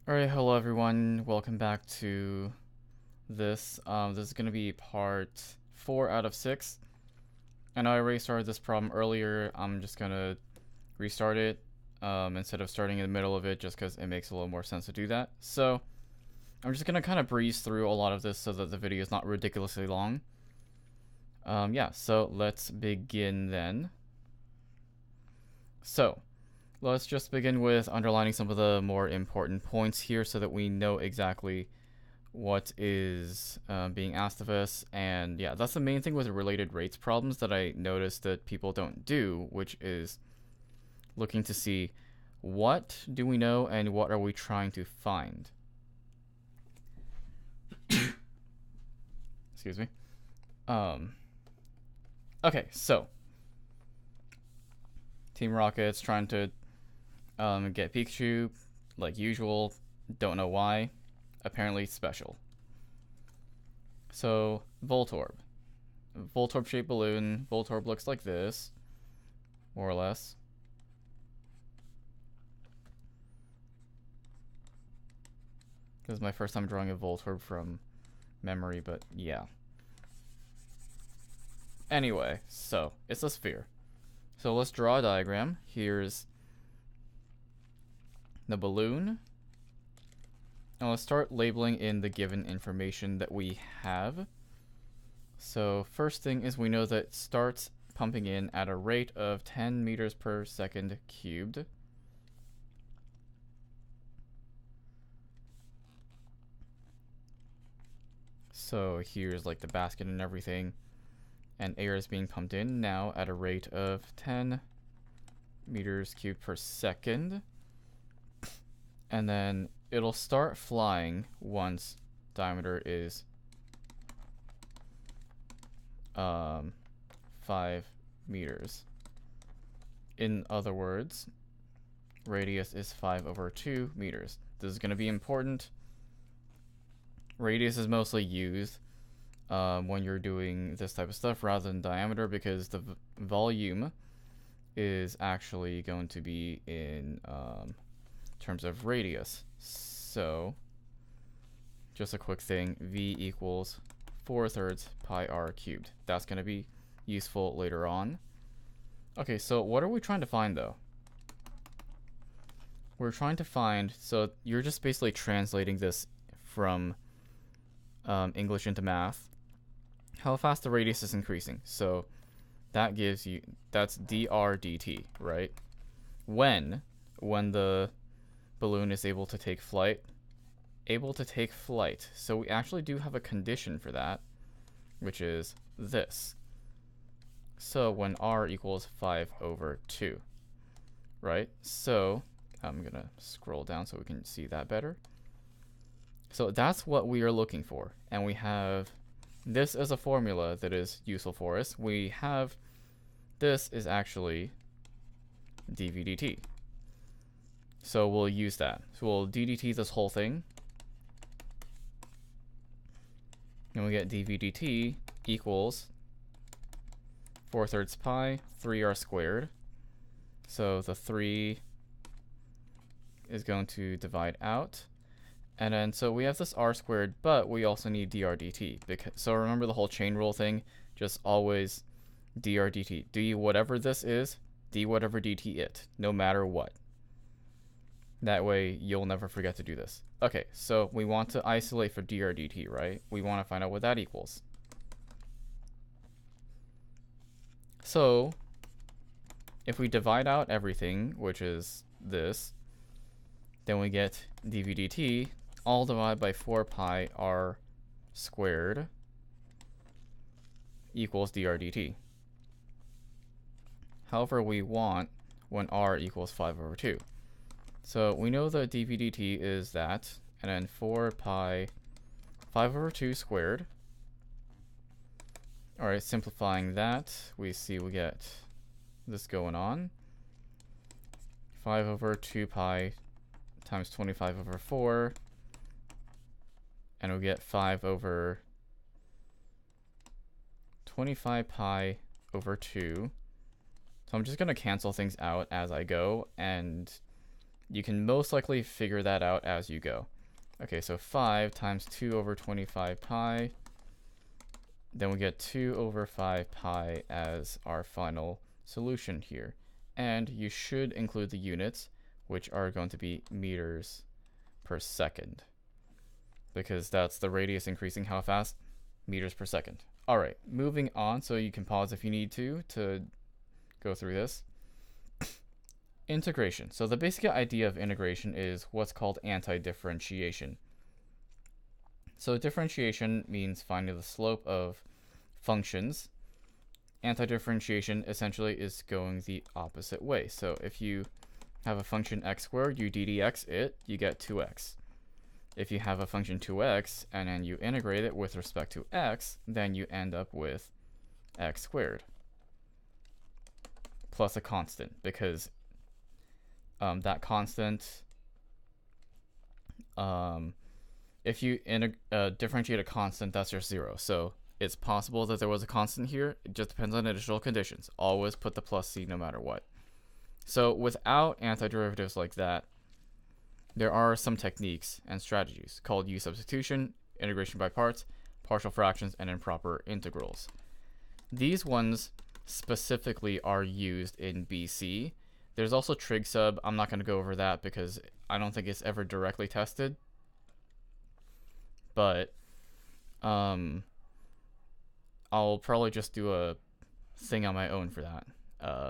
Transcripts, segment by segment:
Alright, hello everyone. Welcome back to this. This is going to be part 4 out of 6. And I already started this problem earlier. I'm just going to restart it instead of starting in the middle of it just because it makes a little more sense to do that. So I'm just going to kind of breeze through a lot of this so that the video is not ridiculously long. Yeah, so let's begin then. So let's just begin with underlining some of the more important points here so that we know exactly what is being asked of us. And yeah, that's the main thing with related rates problems that I noticed that people don't do, which is looking to see what do we know and what are we trying to find. Excuse me. Okay, so Team Rocket's trying to get Pikachu, like usual. Don't know why. Apparently special. So, Voltorb. Voltorb-shaped balloon. Voltorb looks like this, more or less. This is my first time drawing a Voltorb from memory, but yeah. Anyway, so, it's a sphere. So let's draw a diagram. Here's the balloon. Now let's start labeling in the given information that we have. So first thing is we know that it starts pumping in at a rate of 10 meters per second cubed. So here's like the basket and everything. And air is being pumped in now at a rate of 10 meters cubed per second. And then it'll start flying once diameter is 5 meters. In other words, radius is 5/2 meters. This is going to be important. Radius is mostly used when you're doing this type of stuff rather than diameter, because the volume is actually going to be in terms of radius. So just a quick thing, v equals 4/3 pi r cubed. That's going to be useful later on. Okay, so what are we trying to find though? We're trying to find, so you're just basically translating this from English into math, how fast the radius is increasing. So that gives you, that's dr dt, right? When the balloon is able to take flight. So we actually do have a condition for that, which is this. So when r equals 5/2, right? So I'm gonna scroll down so we can see that better. So that's what we are looking for, and we have this as a formula that is useful for us. We have this is actually dv dt. So we'll use that. So we'll ddt this whole thing. And we get dv dt equals 4/3 pi 3r squared. So the 3 is going to divide out. And then so we have this r squared, but we also need dr dt. So remember the whole chain rule thing? Just always dr dt. D whatever this is, d whatever dt it, no matter what. That way you'll never forget to do this. Okay, so we want to isolate for dr dt, right? We want to find out what that equals. So if we divide out everything, which is this, then we get dv dt all divided by 4 pi r squared equals dr dt. However, we want when r equals 5/2. So we know that dv dt is that, and then 4 pi 5/2 squared. Alright, simplifying that, we see we get this going on. 5/2 pi times 25/4. And we'll get 5/25 pi over 2. So I'm just going to cancel things out as I go, and You can most likely figure that out as you go. Okay, so 5 times 2 over 25 pi. Then we get 2 over 5 pi as our final solution here. And you should include the units, which are going to be meters per second, because that's the radius increasing how fast? Meters per second. All right, moving on, so you can pause if you need to go through this. Integration. So the basic idea of integration is what's called antidifferentiation. So differentiation means finding the slope of functions. Antidifferentiation essentially is going the opposite way. So if you have a function x squared, you ddx it, you get 2x. If you have a function 2x and then you integrate it with respect to x, then you end up with x squared plus a constant, because that constant, if you differentiate a constant, that's just 0. So it's possible that there was a constant here. It just depends on additional conditions. Always put the plus c no matter what. So without antiderivatives like that, there are some techniques and strategies called substitution, integration by parts, partial fractions, and improper integrals. These ones specifically are used in BC. There's also trig sub. I'm not going to go over that because I don't think it's ever directly tested. But I'll probably just do a thing on my own for that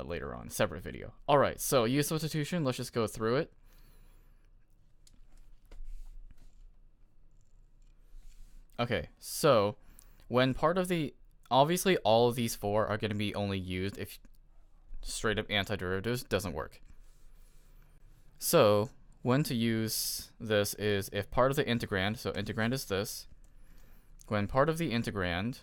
later on, separate video. All right, so substitution, let's just go through it. Okay, so when part of the, obviously all of these four are going to be only used if straight up antiderivatives doesn't work. So when to use this is if part of the integrand, so integrand is this, when part of the integrand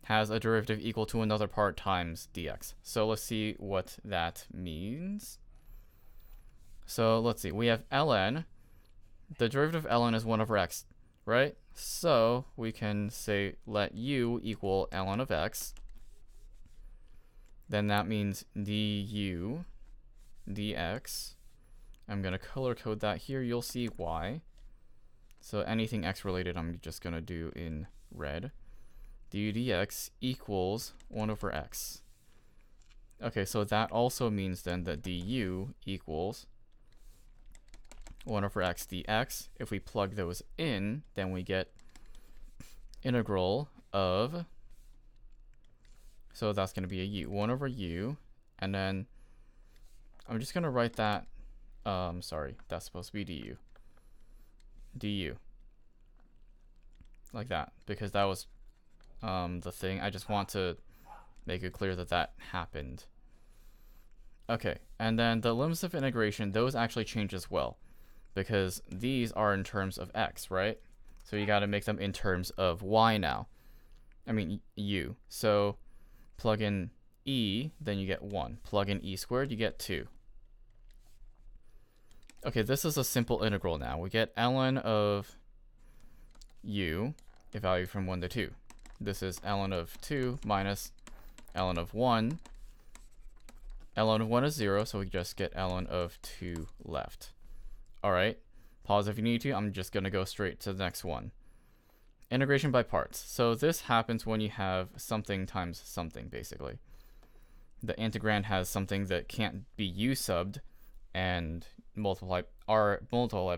has a derivative equal to another part times dx. So let's see what that means. So let's see, we have ln. The derivative of ln is 1 over x, right? So we can say let u equal ln of x. Then that means du dx. I'm going to color code that here. You'll see why. So anything x related, I'm just going to do in red. Du dx equals 1 over x. Okay, so that also means then that du equals 1 over x dx. If we plug those in, then we get integral of, so that's going to be a u, 1 over u, and then I'm just going to write that, sorry, that's supposed to be du, like that, because that was the thing. I just want to make it clear that that happened. Okay, and then the limits of integration, those actually change as well, because these are in terms of x, right? So you got to make them in terms of y now. I mean, u. So plug in e, then you get 1. Plug in e squared, you get 2. Okay, this is a simple integral now. We get ln of u, evaluated from 1 to 2. This is ln of 2 minus ln of 1. ln of 1 is 0, so we just get ln of 2 left. All right, pause if you need to. I'm just going to go straight to the next one. Integration by parts. So this happens when you have something times something, basically. The integrand has something that can't be u subbed and multiplied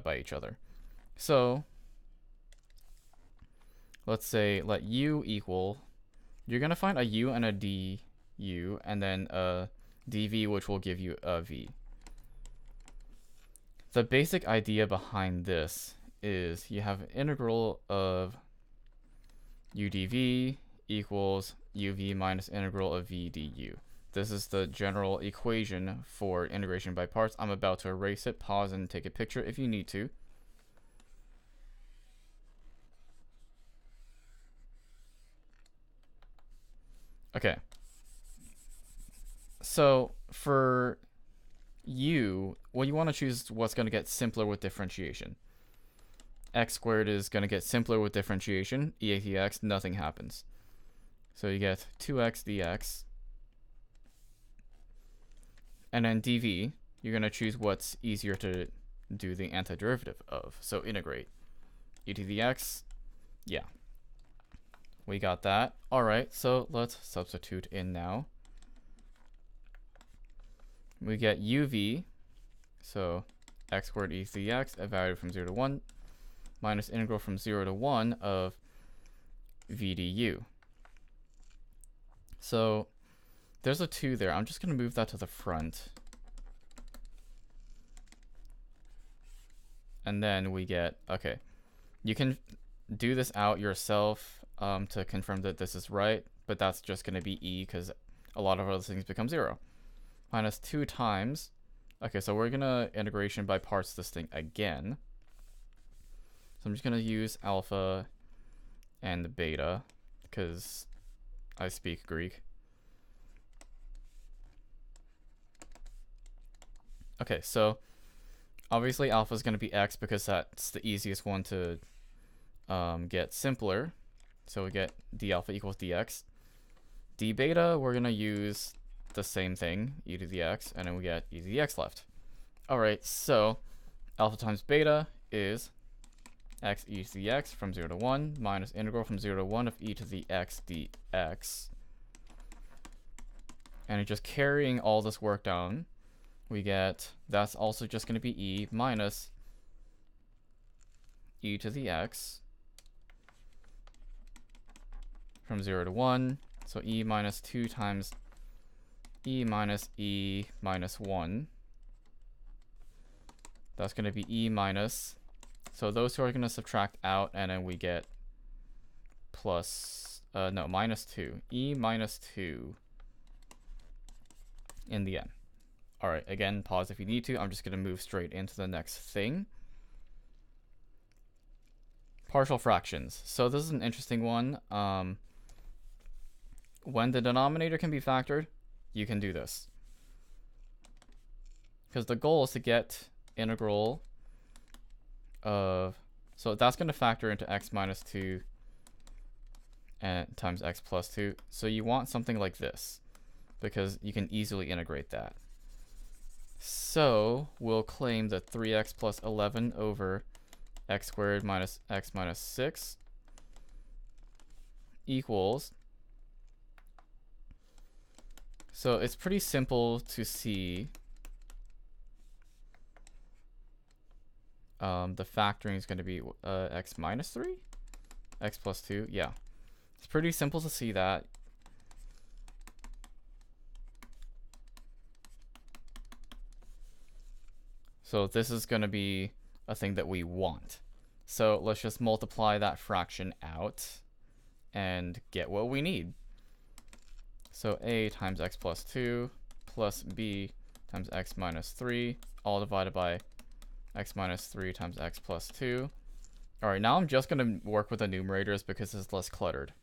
by each other. So let's say let u equal, you're going to find a u and a du, and then a dv, which will give you a v. The basic idea behind this is you have an integral of u dv equals uv minus integral of v du. This is the general equation for integration by parts. I'm about to erase it. Pause and take a picture if you need to. Okay. So for u, what you want to choose is what's going to get simpler with differentiation. X squared is going to get simpler with differentiation. EATX, nothing happens. So you get 2x dx. And then dv, you're going to choose what's easier to do the antiderivative of. So integrate e to the x. Yeah, we got that. All right, so let's substitute in now. We get uv, so x squared e to the x, evaluated from 0 to 1, minus integral from 0 to 1 of v du. So there's a 2 there. I'm just going to move that to the front. And then we get, okay, you can do this out yourself to confirm that this is right, but that's just going to be e because a lot of other things become 0. Minus 2 times, okay, so we're going to integration by parts this thing again. So I'm just going to use alpha and beta because I speak Greek. Okay, so obviously alpha is going to be x because that's the easiest one to get simpler. So we get d alpha equals dx. D beta, we're going to use the same thing, e to the x, and then we get e to the x left. All right, so alpha times beta is x e to the x from 0 to 1 minus integral from 0 to 1 of e to the x dx. And it's just carrying all this work down. We get, that's also just going to be e minus e to the x from 0 to 1. So e minus 2 times e minus 1. That's going to be e minus. So those two are going to subtract out, and then we get plus, no, minus 2. E minus 2 in the end. All right, again, pause if you need to. I'm just going to move straight into the next thing. Partial fractions. So this is an interesting one. When the denominator can be factored, you can do this. Because the goal is to get integral of, so that's going to factor into x minus 2 and times x plus 2. So you want something like this, because you can easily integrate that. So we'll claim that 3x plus 11 over x squared minus x minus 6 equals, so it's pretty simple to see. The factoring is going to be x minus 3, x plus 2. Yeah, it's pretty simple to see that. So this is going to be a thing that we want. So let's just multiply that fraction out and get what we need. So a times x plus 2 plus b times x minus 3, all divided by x minus 3 times x plus 2. All right, now I'm just going to work with the numerators because it's less cluttered.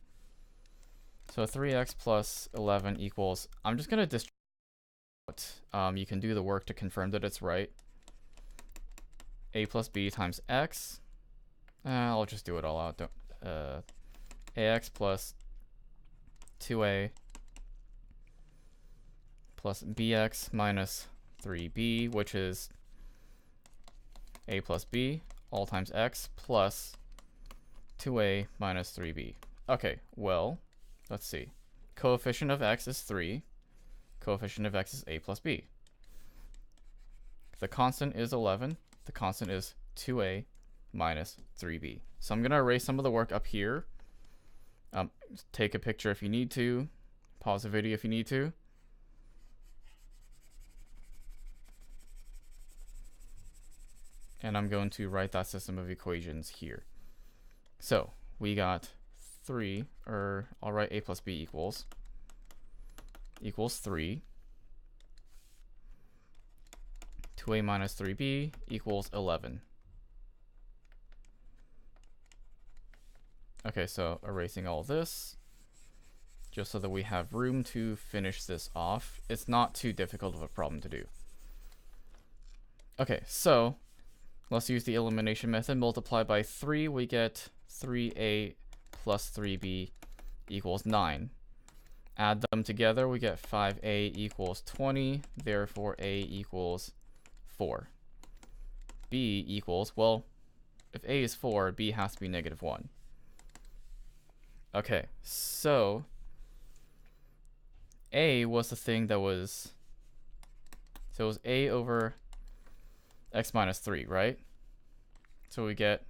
So 3x plus 11 equals, I'm just going to distribute out. You can do the work to confirm that it's right. A plus b times x. I'll just do it all out. Ax plus 2a plus bx minus 3b, which is a plus b, all times x, plus 2a minus 3b. Okay, well, let's see. Coefficient of x is 3. Coefficient of x is a plus b. The constant is 11. The constant is 2a minus 3b. So I'm going to erase some of the work up here. Take a picture if you need to. Pause the video if you need to. And I'm going to write that system of equations here. So we got 3, or I'll write a plus b equals 3. 2a minus 3b equals 11. Okay, so erasing all this, just so that we have room to finish this off. It's not too difficult of a problem to do. Okay, so let's use the elimination method. Multiply by 3, we get 3a plus 3b equals 9. Add them together, we get 5a equals 20. Therefore, a equals 4. B equals, well, if A is 4, B has to be -1. Okay, so A was the thing that was, so it was A over x minus 3, right? So we get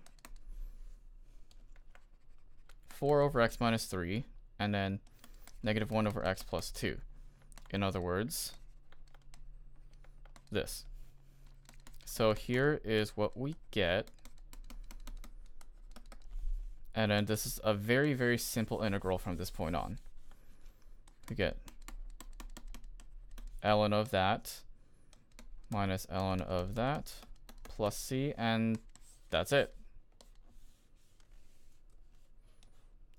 4 over x minus 3, and then -1 over x plus 2. In other words, this. So here is what we get. And then this is a very, very simple integral from this point on. We get ln of that minus ln of that plus c, and that's it.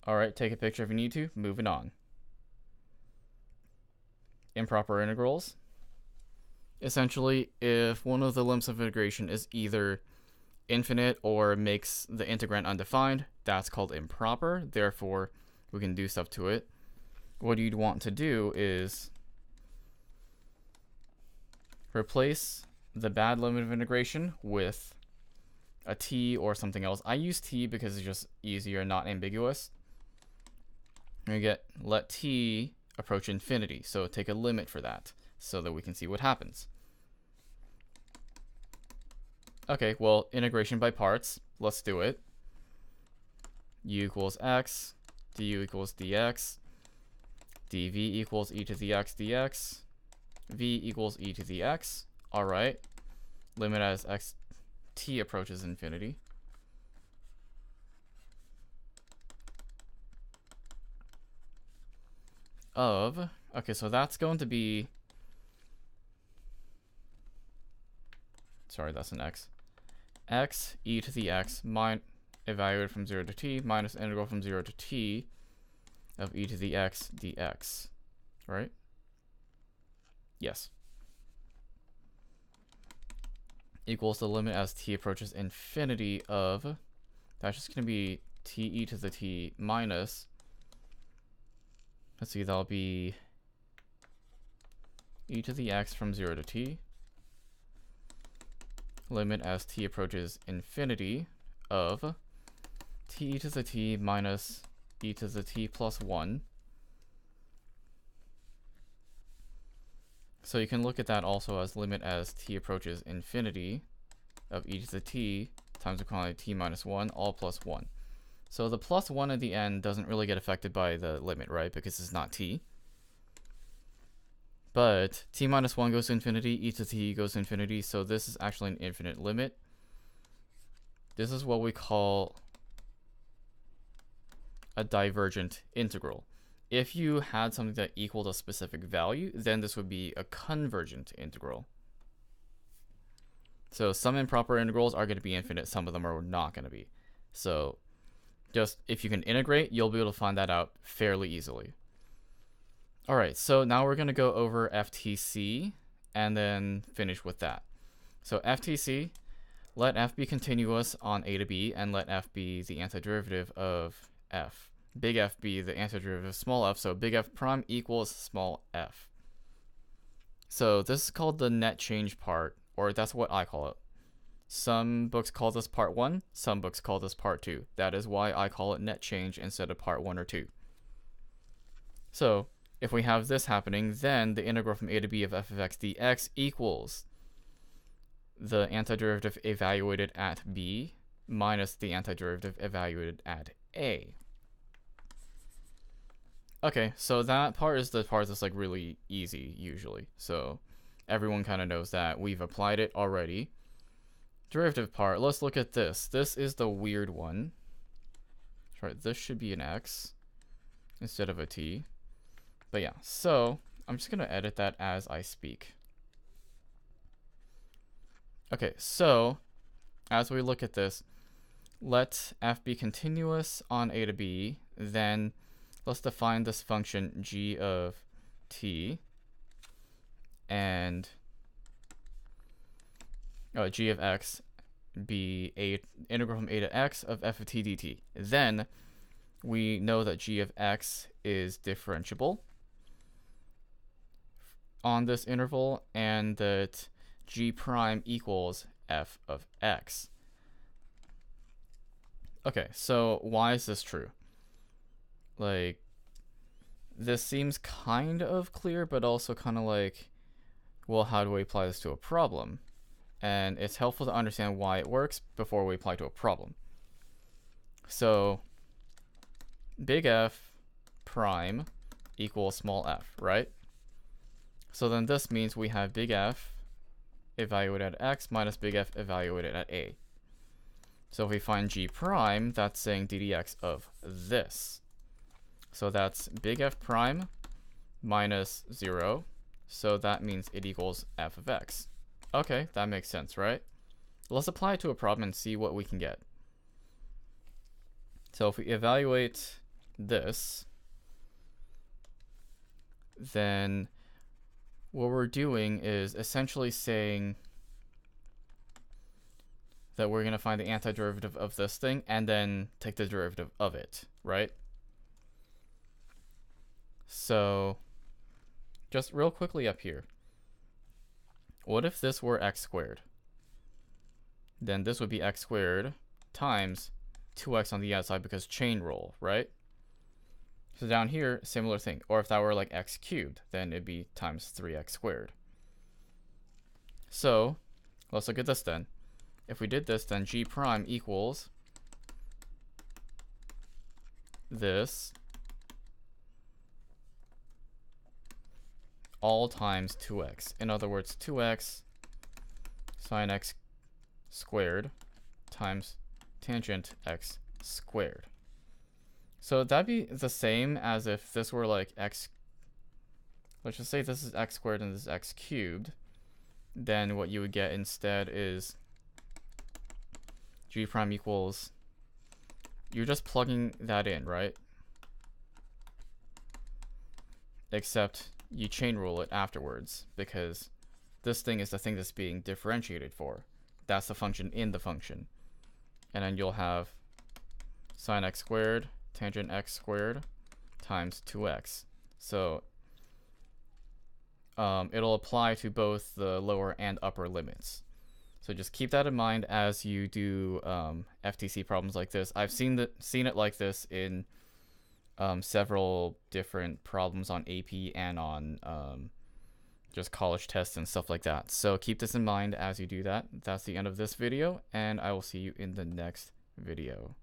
All right, take a picture if you need to. Moving on. Improper integrals. Essentially, if one of the limits of integration is either infinite or makes the integrand undefined, that's called improper. Therefore, we can do stuff to it. What you'd want to do is replace the bad limit of integration with a t or something else. I use t because it's just easier, not ambiguous. And we get let t approach infinity. So take a limit for that so that we can see what happens. Okay, well, integration by parts. Let's do it. U equals x, du equals dx, dv equals e to the x dx, v equals e to the x. All right. Limit as x t approaches infinity. Of, okay, so that's going to be, sorry, that's an x. X e to the x evaluated from 0 to t minus integral from 0 to t of e to the x dx, right? Yes. Equals the limit as t approaches infinity of, that's just going to be t e to the t minus, let's see, that'll be e to the x from 0 to t, limit as t approaches infinity of t e to the t minus e to the t plus 1. So you can look at that also as limit as t approaches infinity of e to the t times the quantity t minus 1, all plus 1. So the plus 1 at the end doesn't really get affected by the limit, right? Because it's not t. But t minus 1 goes to infinity, e to t goes to infinity, so this is actually an infinite limit. This is what we call a divergent integral. If you had something that equaled a specific value, then this would be a convergent integral. So some improper integrals are going to be infinite, some of them are not going to be. So just if you can integrate, you'll be able to find that out fairly easily. All right, so now we're going to go over FTC and then finish with that. So FTC, let f be continuous on a to b, and let f be the antiderivative of f. Big F be the antiderivative of small f, so big F prime equals small f. So this is called the net change part, or that's what I call it. Some books call this part 1, some books call this part 2. That is why I call it net change instead of part 1 or 2. So if we have this happening, then the integral from a to b of f of x dx equals the antiderivative evaluated at b minus the antiderivative evaluated at a. Okay, so that part is the part that's like really easy usually. So everyone kind of knows that. We've applied it already. Derivative part, let's look at this. This is the weird one. Sorry, this should be an x instead of a t. But yeah, so I'm just going to edit that as I speak. Okay, so as we look at this, let f be continuous on a to b, then let's define this function g of t and g of x be a integral from a to x of f of t dt. Then we know that g of x is differentiable on this interval, and that g prime equals f of x. Okay, so why is this true? Like, this seems kind of clear, but also kind of like, well, how do we apply this to a problem? And it's helpful to understand why it works before we apply to a problem. So big F prime equals small f, right? So then this means we have big F evaluated at x minus big F evaluated at a. So if we find g prime, that's saying ddx of this. So that's big F prime minus 0. So that means it equals f of x. Okay, that makes sense, right? Let's apply it to a problem and see what we can get. So if we evaluate this, then what we're doing is essentially saying that we're going to find the antiderivative of this thing and then take the derivative of it, right? So just real quickly up here, what if this were x squared? Then this would be x squared times 2x on the outside because chain rule, right? So down here, similar thing. Or if that were like x cubed, then it'd be times 3x squared. So let's look at this then. If we did this, then g prime equals this all times 2x. In other words, 2x sine x squared times tangent x squared. So that'd be the same as if this were like x, let's just say this is x squared and this is x cubed. Then what you would get instead is g prime equals, you're just plugging that in, right? Except you chain rule it afterwards because this thing is the thing that's being differentiated for. That's the function in the function. And then you'll have sine x squared tangent x squared times 2x. So it'll apply to both the lower and upper limits. So just keep that in mind as you do FTC problems like this. I've seen it like this in several different problems on AP and on just college tests and stuff like that. So keep this in mind as you do that. That's the end of this video, and I will see you in the next video.